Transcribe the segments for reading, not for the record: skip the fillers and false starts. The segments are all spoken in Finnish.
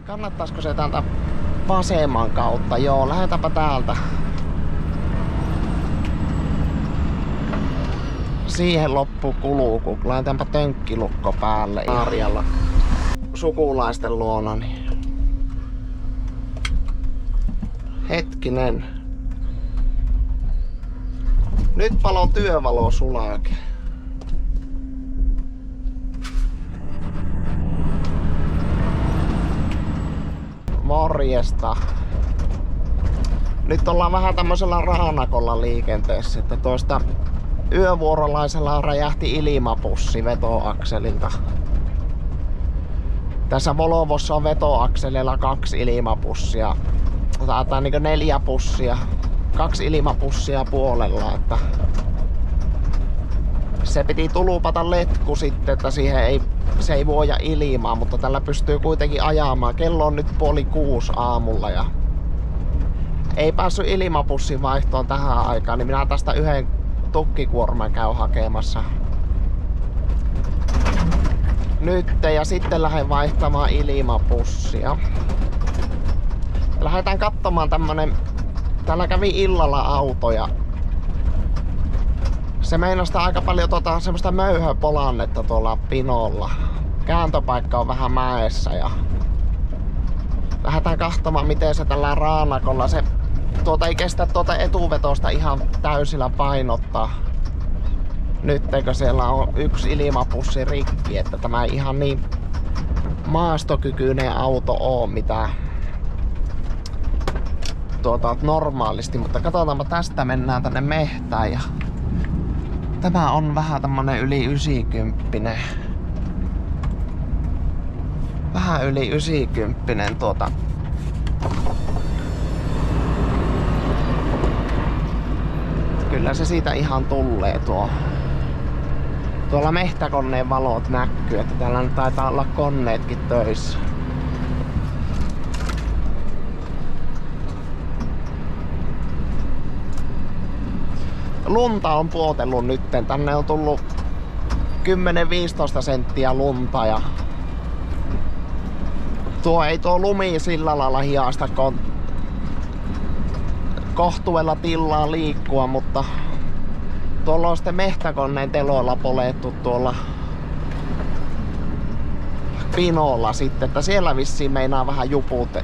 Kannattaisiko se täältä vasemman kautta? Joo, lähdetäänpä täältä. Siihen loppu kuluu, kun laitetaanpa tönkkilukko päälle Arjalla sukulaisten luona. Niin. Hetkinen. Nyt palo työvalo sulake. Morjesta. Nyt ollaan vähän tämmöisellä raanakolla liikenteessä, että tuosta yövuorolaisella räjähti ilmapussi vetoakselilta. Tässä Volvossa on vetoakselilla 2 ilmapussia. Taitaa niinku 4 pussia. 2 ilmapussia puolella, että se piti tulupata letku sitten, että se ei vuoja ilmaa, mutta tällä pystyy kuitenkin ajamaan. Kello on nyt 5:30 aamulla ja ei päässyt ilmapussin vaihtoon tähän aikaan, niin minä tästä yhden tukkikuorman käyn hakemassa nyt ja sitten lähden vaihtamaan ilmapussia. Lähdetään katsomaan täällä kävi illalla autoja. Se meinastaa aika paljon semmoista möyhöpolannetta tuolla pinolla. Kääntöpaikka on vähän mäessä ja lähdetään katsomaan miten se tällä raanakolla se ei kestä etuvetosta ihan täysillä painottaa. Nyt eikö siellä on 1 ilmapussi rikki, että tämä ei ihan niin maastokykyinen auto oo mitä normaalisti, mutta katsotaanpa tästä mennään tänne mehtään ja tämä on vähän tämmönen yli 90. Vähän yli 90 Kyllä se siitä ihan tulee tuolla mehtäkoneen valot näkyy, että täällä nyt taitaa olla koneetkin töissä. Lunta on puotellut nytten. Tänne on tullut 10-15 senttiä lunta ja tuo lumi sillä lailla hiasta, kun kohtuella tilaa liikkua, mutta tuolla on sitten mehtäkoneen teloilla polettu tuolla pinolla sitten, että siellä vissiin meinaa vähän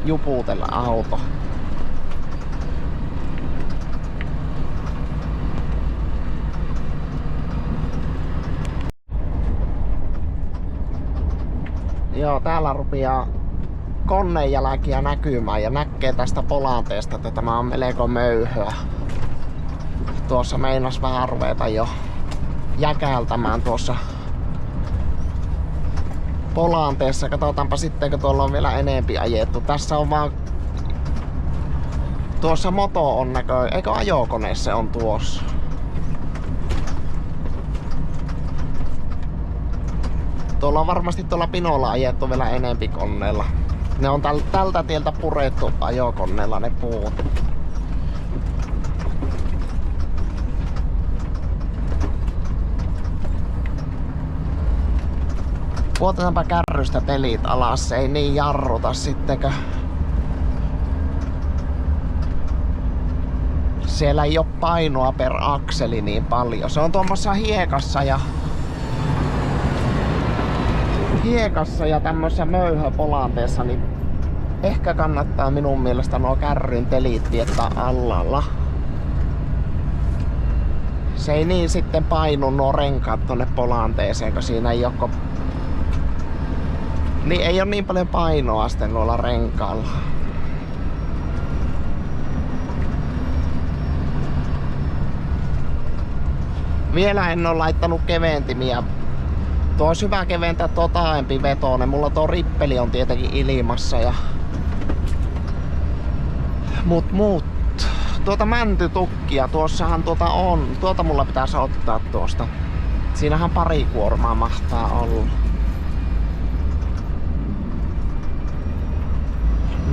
juputella auto. Joo, täällä rupeaa koneenjälkiä näkymään ja näkee tästä polanteesta, että tämä on melko möyhöä. Tuossa meinas vähän ruveta jo jäkältämään tuossa polanteessa. Katsotaanpa sitten, kun tuolla on vielä enempi ajettu. Tässä on vaan tuossa moto on eikö ajokone se on tuossa? Tuolla on varmasti tuolla pinolla ajettu vielä enempi koneella. Ne on tältä tieltä purettu ajokoneella ne puut. Puotetaanpa kärrystä pelit alas, se ei niin jarruta sittenkö. Siellä ei oo painoa per akseli niin paljon. Se on tuommoissa hiekassa ja tämmössä möyhöpolanteessa, niin ehkä kannattaa minun mielestä nuo kärryn telit viettää allalla. Se ei niin sitten painu nuo renkaat tonne polanteeseen, kun siinä ei oo niin ei oo niin paljon painoa sitten noilla renkailla. Vielä en oo laittanut keventimiä. Tuo olisi hyvä keventää taaempi vetoinen. Mulla tuo rippeli on tietenkin ilmassa ja mut. Tuota mäntytukkia, tuossahan on. Tuota mulla pitäisi ottaa tuosta. Siinähän pari kuormaa mahtaa olla.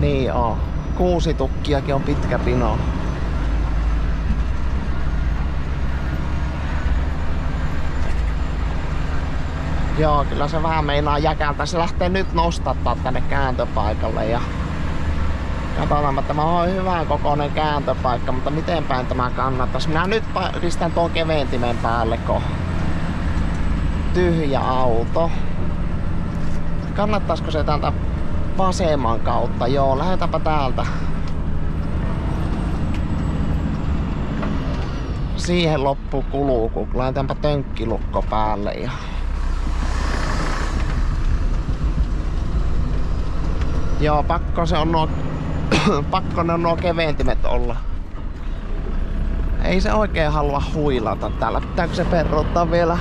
Niin on. 6 tukkiakin on pitkä pino. Joo, kyllä se vähän meinaa jäkältä. Se lähtee nyt nostattaa tänne kääntöpaikalle ja katsotaan, että tämä on hyvän kokoinen kääntöpaikka, mutta miten päin tämä kannattaisi. Minä nyt pistän tuon keventimen päälle, kun tyhjä auto. Kannattaisiko se täältä vasemman kautta? Joo, lähdetäänpä täältä. Siihen loppu kuluu, kun laitetaanpa tönkkilukko päälle ja joo, pakko ne on nuo keventimet olla. Ei se oikein halua huilata täällä. Pitääkö se perrottaa vielä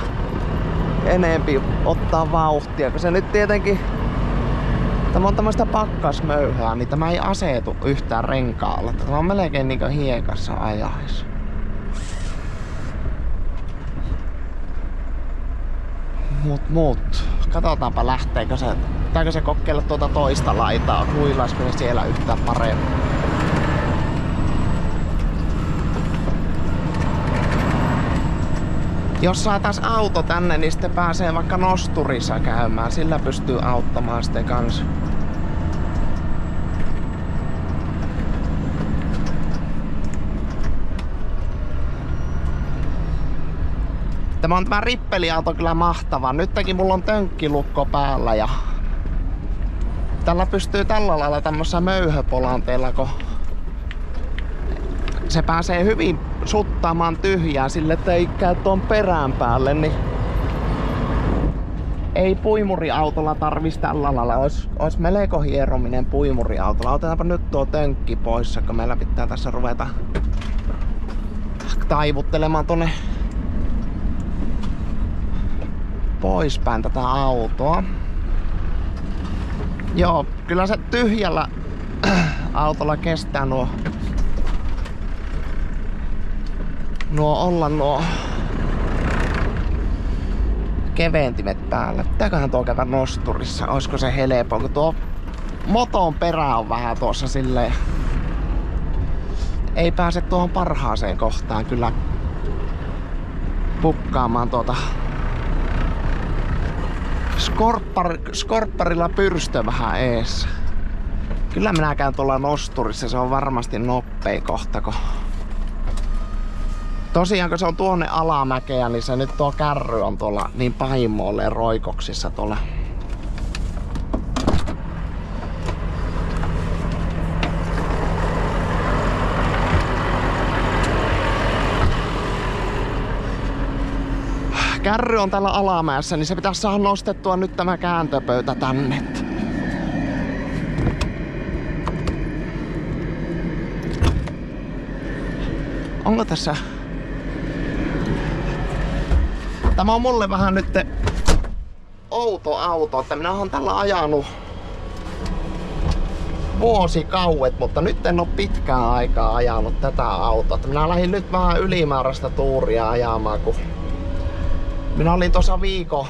enempi ottaa vauhtia? Kun se nyt tietenkin... Tämä on tämmöistä pakkasmöyhää, niin tämä ei asetu yhtään renkaalla. Tämä on melkein niinku hiekassa ajais. Mut. Katsotaanpa lähteekö se. Pitääkö se kokeilla tuota toista laitaa? Huilaisiko ne siellä yhtään paremmin? Jos saatais auto tänne, niin sitten pääsee vaikka nosturissa käymään. Sillä pystyy auttamaan sitten kans. Tämä rippeliauto kyllä mahtava. Nytkin mulla on tönkkilukko päällä ja tällä pystyy tällä lailla tämmössä möyhöpolanteella, kun se pääsee hyvin suttaamaan tyhjää sille, että ei käy tuon perään päälle, niin ei puimuriautolla tarvis tällä lailla. Ois melko hierominen puimuriautolla. Otetaanpa nyt tuo tönkki pois, kun meillä pitää tässä ruveta taivuttelemaan tonne poispäin tätä autoa. Joo, kyllä se tyhjällä autolla kestää nuo keventimet päällä. Pitääköhän tuo käydä nosturissa? Oisko se helppo? Kun tuo moton perä on vähän tuossa silleen. Ei pääse tuohon parhaaseen kohtaan kyllä pukkaamaan tuota. Skorpparilla pyrstö vähän ees. Kyllä minä käyn tuolla nosturissa, se on varmasti noppei kohta. Tosiaan kun se on tuonne alamäkeä, niin se nyt tuo kärry on tuolla niin pahimmoille roikoksissa tuolla. Kärry on täällä alamäessä, niin se pitäisi saada nostettua nyt tämä kääntöpöytä tänne. Onko tässä... Tämä on mulle vähän nyt outo auto, että minä oon tällä ajanut vuosikauet, mutta nyt en oo pitkään aikaa ajanut tätä autoa. Minä lähdin nyt vähän ylimääräistä tuuria ajamaan, kun minä olin tuossa viikon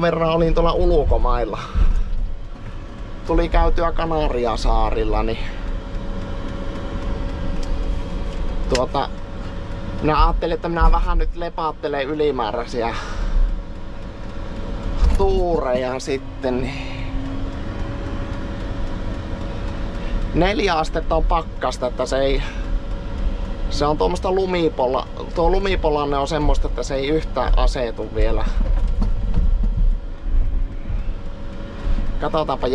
verran olin tuolla ulkomailla. Tuli käytyä Kanariasaarilla, niin minä ajattelin, että minä vähän nyt lepaattelen ylimääräisiä tuureja sitten. Niin 4 astetta on pakkasta, että se on tuommoista tuo lumipolanne on semmoista, että se ei yhtään asetu vielä. Katsotaanpa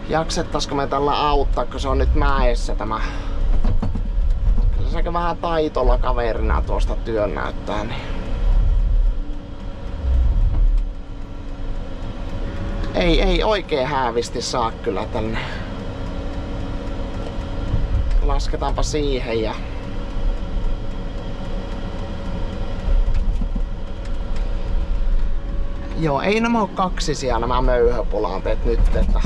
jaksettaisiko me tällä auttaa, kun se on nyt mäessä tämä. Kyllä se aika vähän taitolla kaverina tuosta työn näyttää. Niin. Ei oikein häävisti saa kyllä tänne. Lasketaanpa siihen ja joo, ei nämä ole kaksisia nämä möyhöpolanteet nyt, että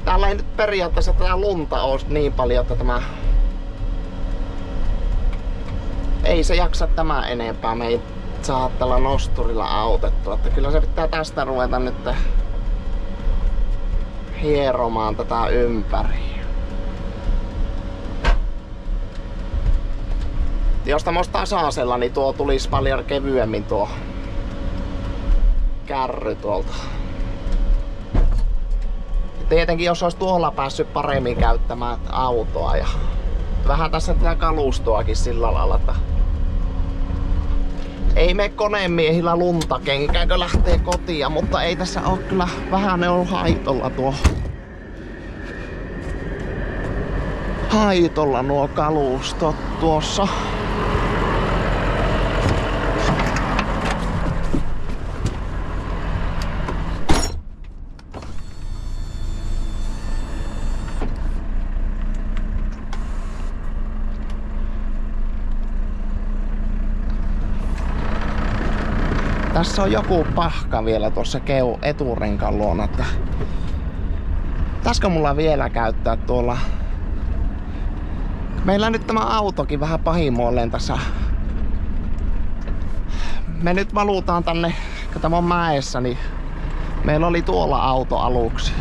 täällä ei nyt periaatteessa tätä lunta ole niin paljon, että tämä ei se jaksa tämä enempää. Me ei saa tällä nosturilla autettua, että kyllä se pitää tästä ruveta nyt hieromaan tätä ympäri. Jos tämmöistä tasaisella, niin tuo tulisi paljon kevyemmin tuo kärry tuolta. Tietenkin jos olisi tuolla päässyt paremmin käyttämään autoa ja vähän tässä tätä kalustoakin sillä lailla, että ei mene konemiehillä lunta kenkääkö lähtee kotia, mutta ei tässä ole kyllä vähän ne on haitolla haitolla nuo kalustot tuossa. Tässä on joku pahka vielä tuossa eturenkaan luona, että pitäisikö mulla vielä käyttää tuolla. Meillä nyt tämä autokin vähän pahimoilleen tässä. Me nyt valutaan tänne, kun tämä on mäessä, niin meillä oli tuolla auto aluksi.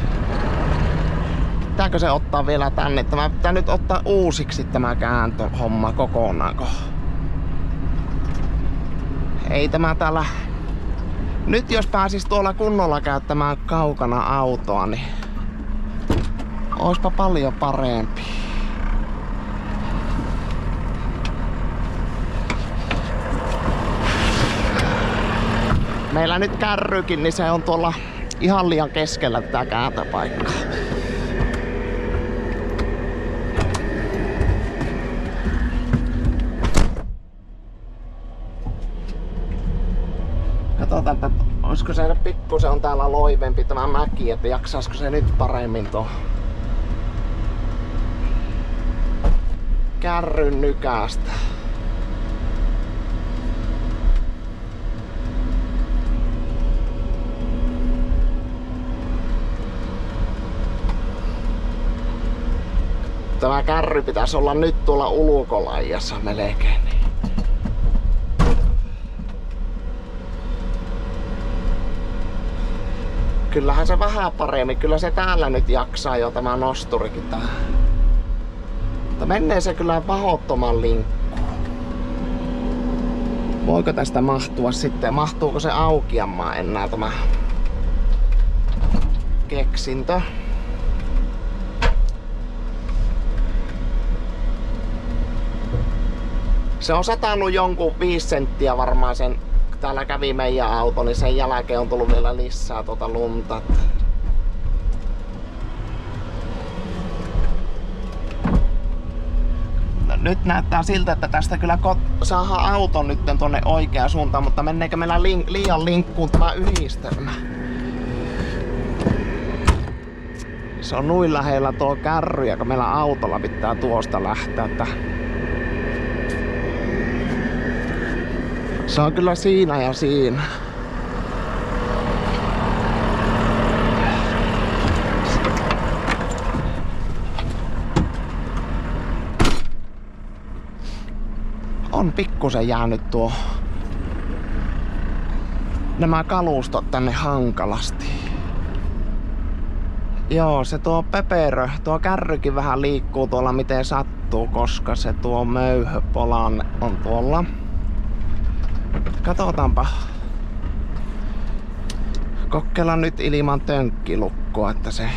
Pitääkö se ottaa vielä tänne? Tämä pitää nyt ottaa uusiksi tämä kääntöhomma kokonaanko. Ei tämä täällä. Nyt jos pääsis tuolla kunnolla käyttämään kaukana autoa, niin oispa paljon parempi. Meillä nyt kärrykin, niin se on tuolla ihan liian keskellä tätä kääntöpaikkaa. Katsotaan, että olisiko se pikkusen on täällä loivempi tämä mäki, että jaksaisiko se nyt paremmin tuo kärryn nykästä. Tämä kärry pitäisi olla nyt tuolla ulkolajassa melkein. Kyllähän se vähän paremmin. Kyllä se täällä nyt jaksaa jo tämä nosturikin tähän. Mutta menee se kyllä pahottoman linkkuun. Voiko tästä mahtua sitten? Mahtuuko se aukeamaan enää tämä keksintö? Se on satanut jonkun 5 senttiä varmaan sen. Täällä kävi meidän auto, niin sen jälkeen on tullut vielä lisää tuota lunta. No, nyt näyttää siltä, että tästä kyllä saadaan auton nyt tonne oikeaan suuntaan, mutta menneekö meillä liian linkkuun tämä yhdistelmä? Se on noin lähellä tuo kärry, ja kun meillä autolla pitää tuosta lähteä. Että se on kyllä siinä ja siinä. On pikkusen jäänyt nämä kalustot tänne hankalasti. Joo, se tuo pöperö, tuo kärrykin vähän liikkuu tuolla miten sattuu, koska se tuo möyhöpolan on tuolla. Katsotaanpa. Kokeillaan nyt ilman tönkkilukkoa, että se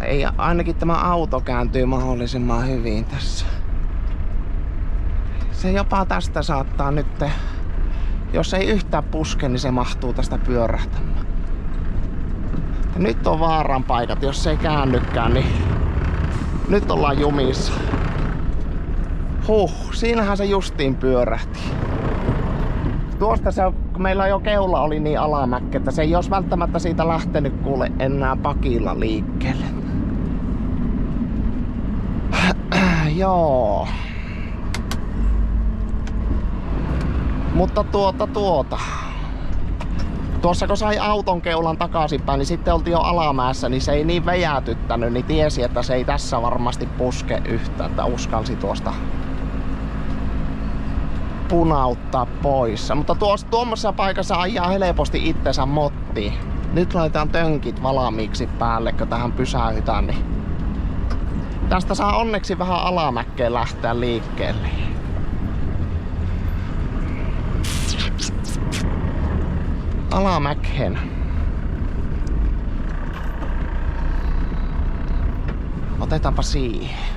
ei, ainakin tämä auto kääntyy mahdollisimman hyvin tässä. Se jopa tästä saattaa nyt, jos ei yhtään puske, niin se mahtuu tästä pyörähtämään. Ja nyt on vaaran paikat, jos se ei käännykään, niin nyt ollaan jumissa. Siinähän se justiin pyörähti. Tuosta se, kun meillä jo keula oli niin alamäkkä, että se ei olisi välttämättä siitä lähtenyt kuule enää pakilla liikkeelle. Joo. Mutta tuossa kun sai auton keulan takaisinpäin, niin sitten oltiin jo alamäessä, niin se ei niin vejätyttänyt, niin tiesi, että se ei tässä varmasti puske yhtään, että uskalsi tuosta punauttaa pois. Mutta tuommoisessa paikassa ajaa helposti itsensä mottiin. Nyt laitetaan tönkit valmiiksi päälle, kun tähän pysähytään, niin Tästä saa onneksi vähän alamäkkeen lähteä liikkeelle. Alamäkeen. Otetaanpa siihen.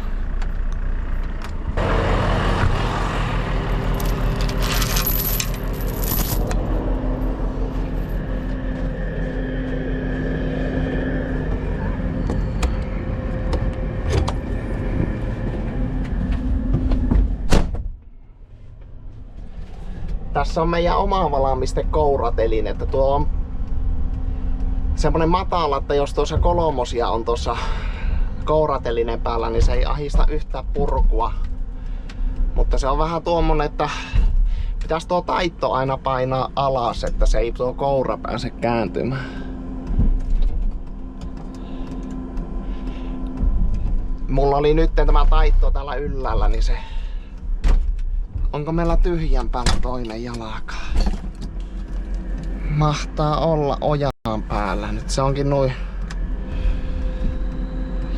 Tässä on meidän oma valmiste kouratelin, että tuo on semmonen matala, että jos tuossa kolmosia on tuossa kouratelinen päällä, niin se ei ahista yhtään purkua. Mutta se on vähän tuommoinen, että pitäisi tuo taitto aina painaa alas, että se ei tuo koura pääse kääntymään. Mulla oli nyt tämä taitto täällä yllällä, niin se... Onko meillä tyhjän päällä toinen jalka? Mahtaa olla ojan päällä. Nyt se onkin noin.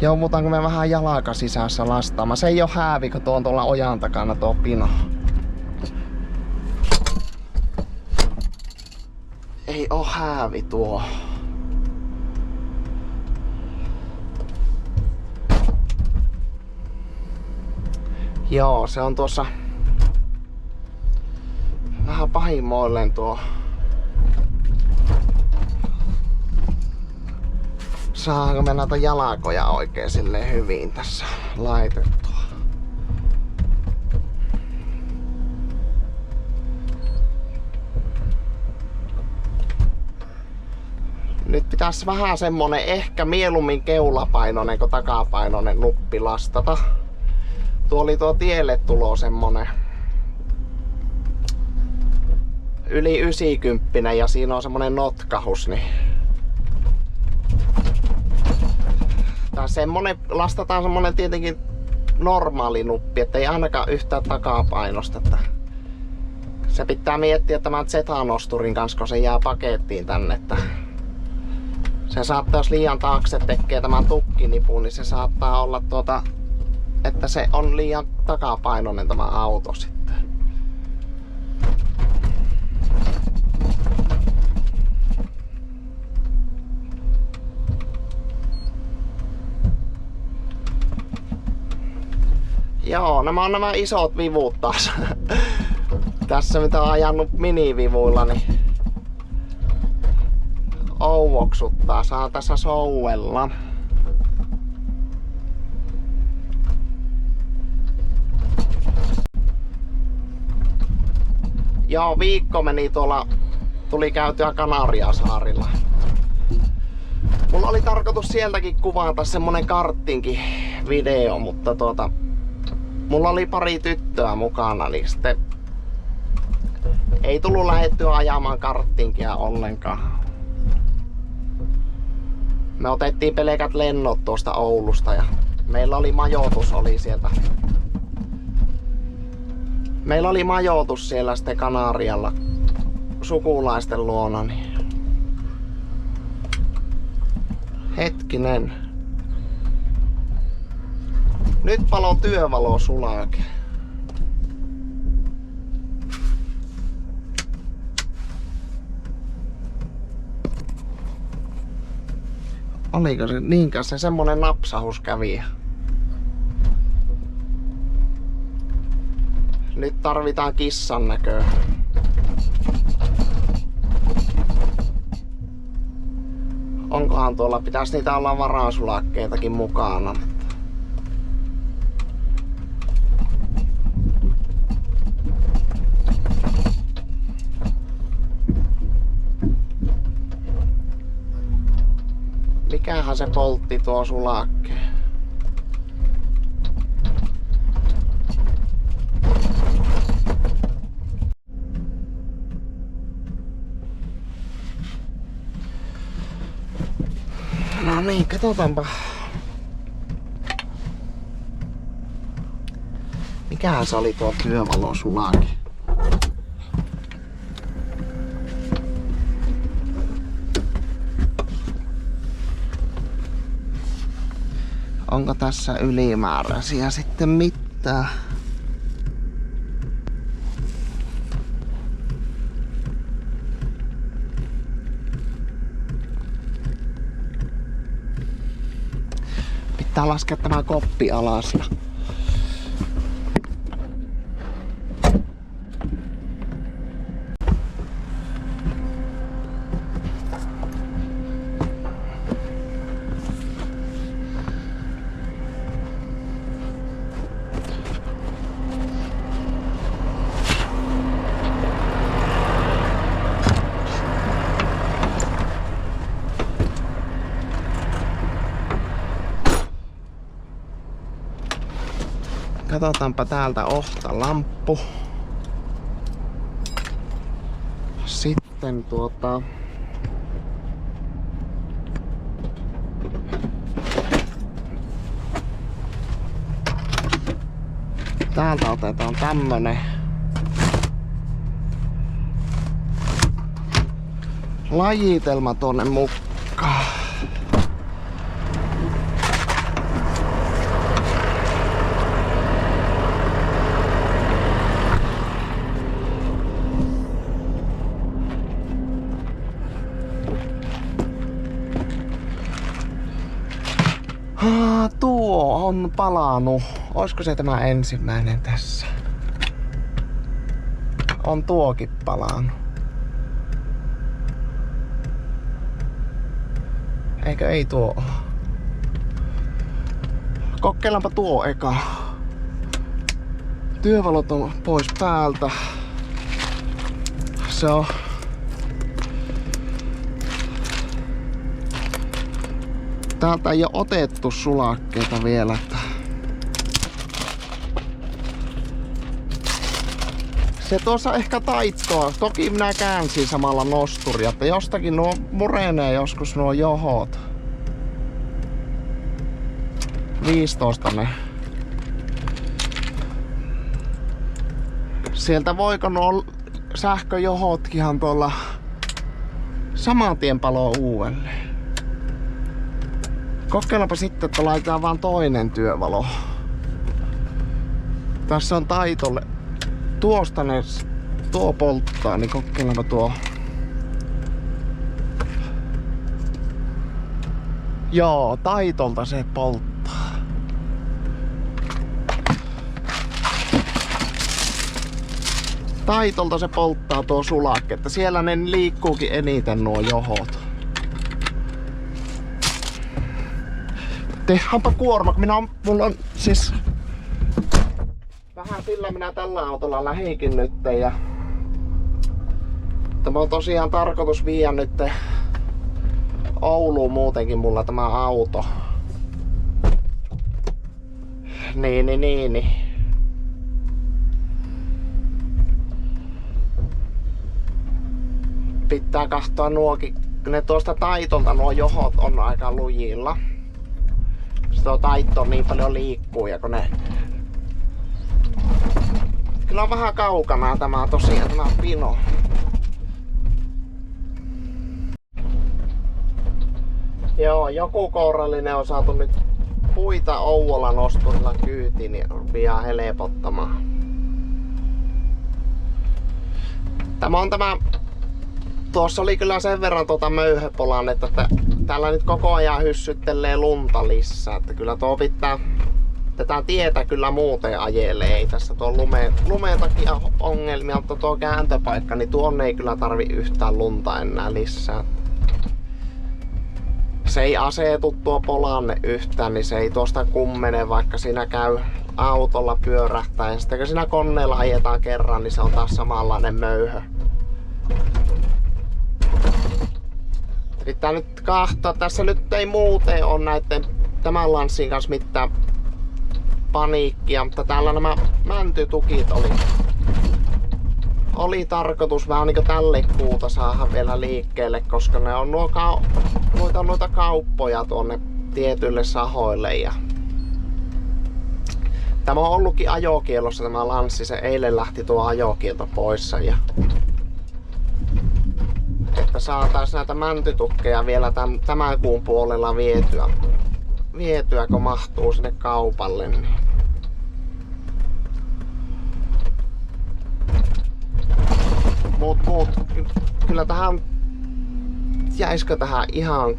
Joudutaanko me vähän jalka sisässä lastaamaan? Se ei oo häävi, kun tuo on tuolla ojan takana tuo pino. Ei oo häävi tuo. Joo, se on tuossa vähän pahimmoilleen tuo. Saanko me näitä jalkoja oikein silleen hyvin tässä laitettua? Nyt pitäisi vähän semmonen ehkä mieluummin keulapainoinen kuin takapainoinen nuppi lastata. Tuo oli tuo tielle tulo semmonen yli 90 ja siinä on semmonen notkahus, niin tää semmonen, lastataan semmonen tietenkin normaali nuppi, ettei ainakaan yhtään takapainosta. Että se pitää miettiä tämän Z-nosturin kanssa, kun se jää pakettiin tänne, että se saattaa, jos liian taakse tekee tämän tukkinipun, niin se saattaa olla että se on liian takapainoinen tämä auto sitten. Joo, nämä on nämä isot vivut taas. Tässä mitä on ajanut minivivuilla, niin ouvoksuttaa. Saa tässä souella. Joo, viikko meni tuolla, tuli käytyä Kanariasaarilla. Mulla oli tarkoitus sieltäkin kuvata semmonen karttinkin video, mutta mulla oli pari tyttöä mukana, niin sitten ei tullut lähettyä ajamaan karttinkia ollenkaan. Me otettiin pelkät lennot tuosta Oulusta ja meillä oli majoitus sieltä. Meillä oli majoitus siellä sitten Kanarialla sukulaisten luona. Niin... Hetkinen. Nyt palo työvalo sulake. Oliko se niinkään se semmonen napsahus kävi? Nyt tarvitaan kissan näköä. Onkohan tuolla, pitäisi niitä olla varasulakkeitakin mukana. Mikähän se poltti tuo sulakkeen? No niin, katsotaanpa. Mikähän se oli tuo työvalosulake? Onko tässä ylimääräisiä sitten mitään? Pitää laskea tämä koppi alas. Katsotaanpa täältä ohtalamppu. Sitten täältä otetaan tämmönen lajitelma tonne mukaan. Tuo on palanut. Olisiko se tämä ensimmäinen tässä? On tuokin palanut. Eikö ei tuo oo? Kokeillaanpa tuo eka. Työvalot on pois päältä. Se on täältä ei oo otettu sulakkeita vielä. Se tuossa ehkä taittoa. Toki minä käänsin samalla nosturia, että jostakin nuo murenee joskus nuo johot. 15 ne. Sieltä voiko nuo sähköjohotkinhan tuolla saman tien paloo uudelleen. Kokeillaanpa sitten, että laitetaan vaan toinen työvalo. Tässä on taitolle. Tuosta ne tuo polttaa, niin kokeillaanpa tuo. Joo, taitolta se polttaa. Taitolta se polttaa tuo sulakke, että siellä ne liikkuukin eniten nuo johot. Tehdäänpä kuorma, mulla on siis vähän sillä minä tällä autolla lähikin nyt ja tämä on tosiaan tarkoitus viedä nyt Ouluun muutenkin mulla tämä auto. Niin. Pitää katsoa nuokin, ne tuosta taitolta nuo johot on aika lujilla. Tuo taitto niin paljon liikkuu ja kun ne... Kyllä on vähän kaukana tämä tosiaan tämä pino. Joo, joku kourallinen on saatu nyt puita Ouvolan nosturilla kyytiin, niin pian helpottamaan. Tämä on tämä... Tuossa oli kyllä sen verran möyhöpolan, että täällä nyt koko ajan hyssyttelee lunta lisää. Että kyllä tuo pitää... Tätä tietä kyllä muuten ajelee. Ei tässä tuo lumeen takia ongelmia, mutta tuo kääntöpaikka, niin tuonne ei kyllä tarvi yhtään lunta enää lisää. Se ei asetu tuo polanne yhtään, niin se ei tuosta kummene, vaikka siinä käy autolla pyörähtää. Ja sitten kun siinä koneella ajetaan kerran, niin se on taas samanlainen möyhö. Pitää nyt kahtaa. Tässä nyt ei muuten ole näiden tämän lanssin kanssa mitään paniikkia, mutta täällä nämä mäntytukit oli tarkoitus vähän niinku tälle kuuta saada vielä liikkeelle, koska ne on noita kauppoja tuonne tietyille sahoille. Ja tämä on ollutkin ajokielossa tämä lanssi, se eilen lähti tuo ajokielto poissa. Ja että saataisiin näitä mäntytukkeja vielä tämän kuun puolella vietyä, kun mahtuu sinne kaupalle. Niin. Mut. Kyllä tähän... Jäisikö tähän ihan...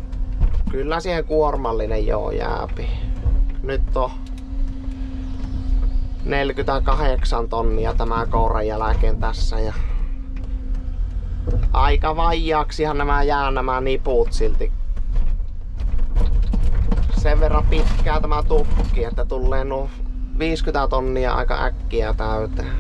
Kyllä siihen kuormallinen joo jääpi. Nyt on 48 tonnia tämä kouran jälkeen tässä ja aika vaijaaksihan nämä niput silti. Sen verran pitkää tämä tukki, että tulee nuo 50 tonnia aika äkkiä täyteen.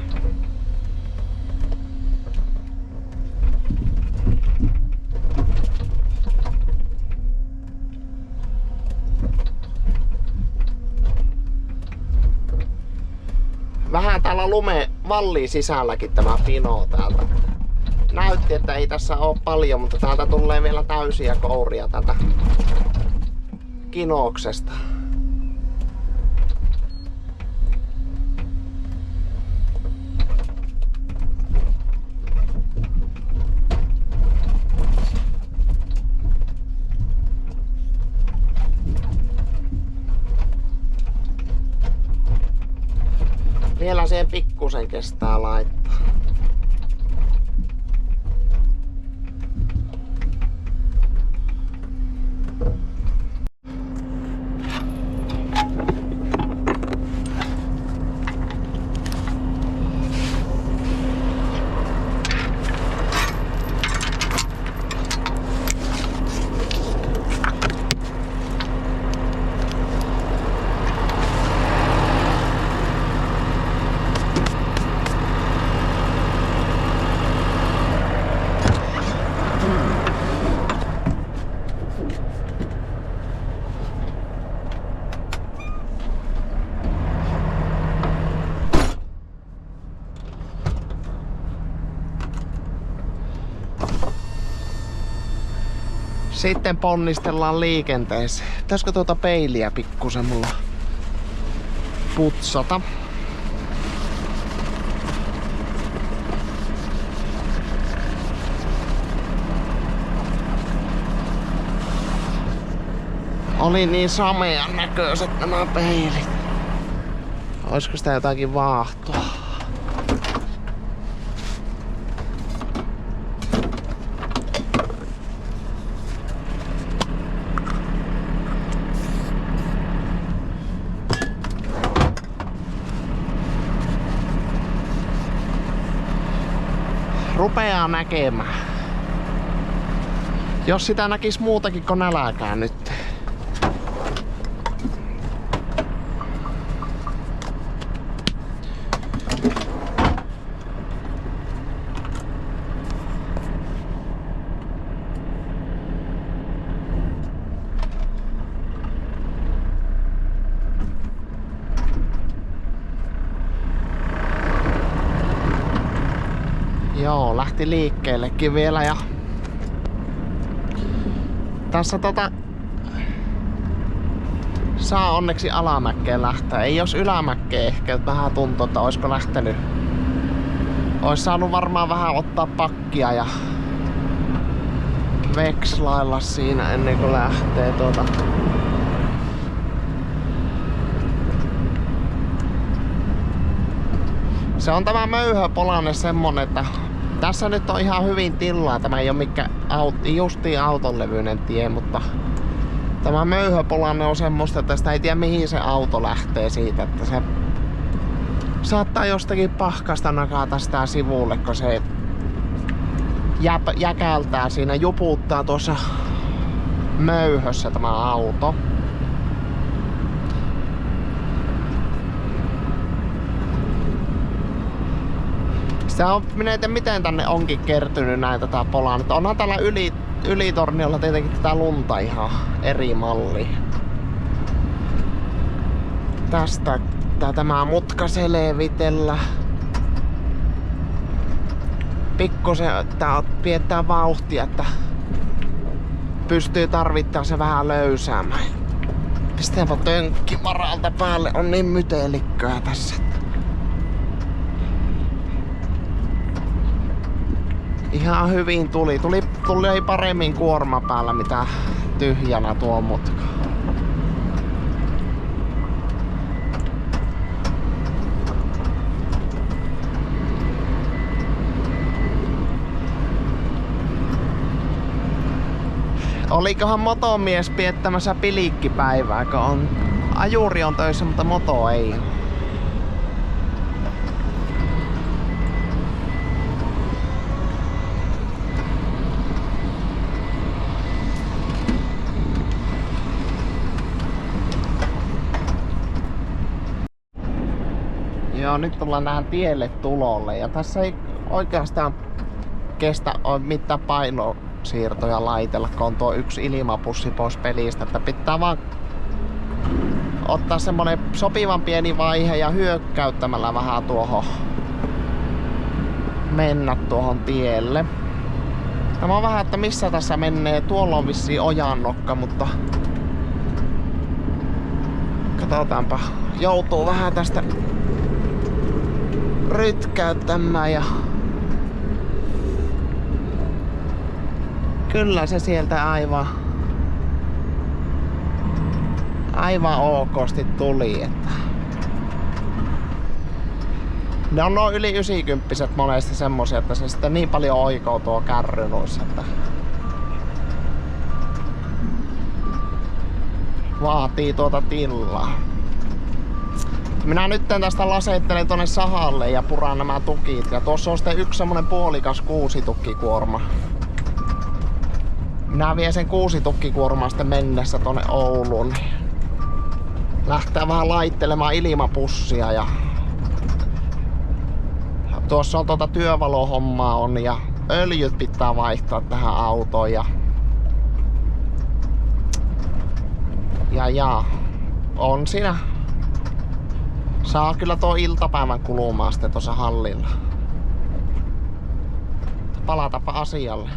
Vähän täällä vallii sisälläkin tämä pino täältä. Näytti, että ei tässä oo paljon, mutta täältä tulee vielä täysiä kouria tätä kinoksesta. Vielä siihen pikkusen kestää laittaa. Sitten ponnistellaan liikenteeseen. Pitäisikö tuota peiliä pikkusen mulla putsata? Oli niin samean näköiset nämä peilit. Olisiko sitä jotakin vaahtoa? Rupeaa näkemään. Jos sitä näkis muutakin kuin nälkää nyt. Joo, lähti liikkeellekin vielä ja tässä saa onneksi alamäkkeen lähteä. Ei jos ylämäkkeen ehkä vähän tuntuu, että olisiko lähtenyt. Ois saanut varmaan vähän ottaa pakkia ja vekslailla siinä ennen kuin lähtee Se on tämä möyhöpolanne semmonen, että tässä nyt on ihan hyvin tilaa. Tämä ei ole mikään justiin auton levyinen tie, mutta tämä möyhöpolanne on semmoista, että sitä ei tiedä mihin se auto lähtee siitä, että se saattaa jostakin pahkasta nakata sitä sivulle, kun se jäkältää siinä, juputtaa tuossa möyhössä tämä auto. Se on, minä en tiedä miten tänne onkin kertynyt näitä tätä polannetta. Onhan täällä ylitorniolla tietenkin tätä lunta ihan eri malli. Tästä tämä mutka selvitellä. Pikkusen piettää vauhtia, että pystyy tarvittaessa vähän löysäämään. Pistäänpä tönkki varalta päälle, on niin mytelikköä tässä. Ihan hyvin tuli paremmin kuorma päällä mitä tyhjänä tuo mutka. Olikohan motomies piettämässä pilikkipäivää, kun on ajuri on töissä, mutta moto ei. Joo, nyt tullaan tähän tielle tulolle ja tässä ei oikeastaan kestä mitään painosiirtoja laitella, kun on tuo yksi ilmapussi pois pelistä, että pitää vaan ottaa semmonen sopivan pieni vaihe ja hyökkäyttämällä vähän tuohon mennä tuohon tielle. Tämä on vähän, että missä tässä menee. Tuolla on vissiin ojannokka, mutta katsotaanpa. Joutuu vähän tästä rytkäyttämään ja kyllä se sieltä aivan okosti tuli, että ne on noin yli 90-vuotiaat monesti semmosia, että se sitten niin paljon oikoutuu kärry noissa, että vaatii tuota tilaa. Minä nyt tästä lasettelen tonne sahalle ja puran nämä tukit. Ja tuossa on sitten yksi semmonen puolikas 6-tukkikuorma. Minä vien sen 6-tukkikuormaa sitten mennessä tonne Ouluun. Lähtee vähän laittelemaan ilmapussia ja tuossa on työvalohommaa on ja öljyt pitää vaihtaa tähän autoon ja on siinä. Saa kyllä tuo iltapäivän kulumaan sitten tuossa hallilla. Palataanpa asialle.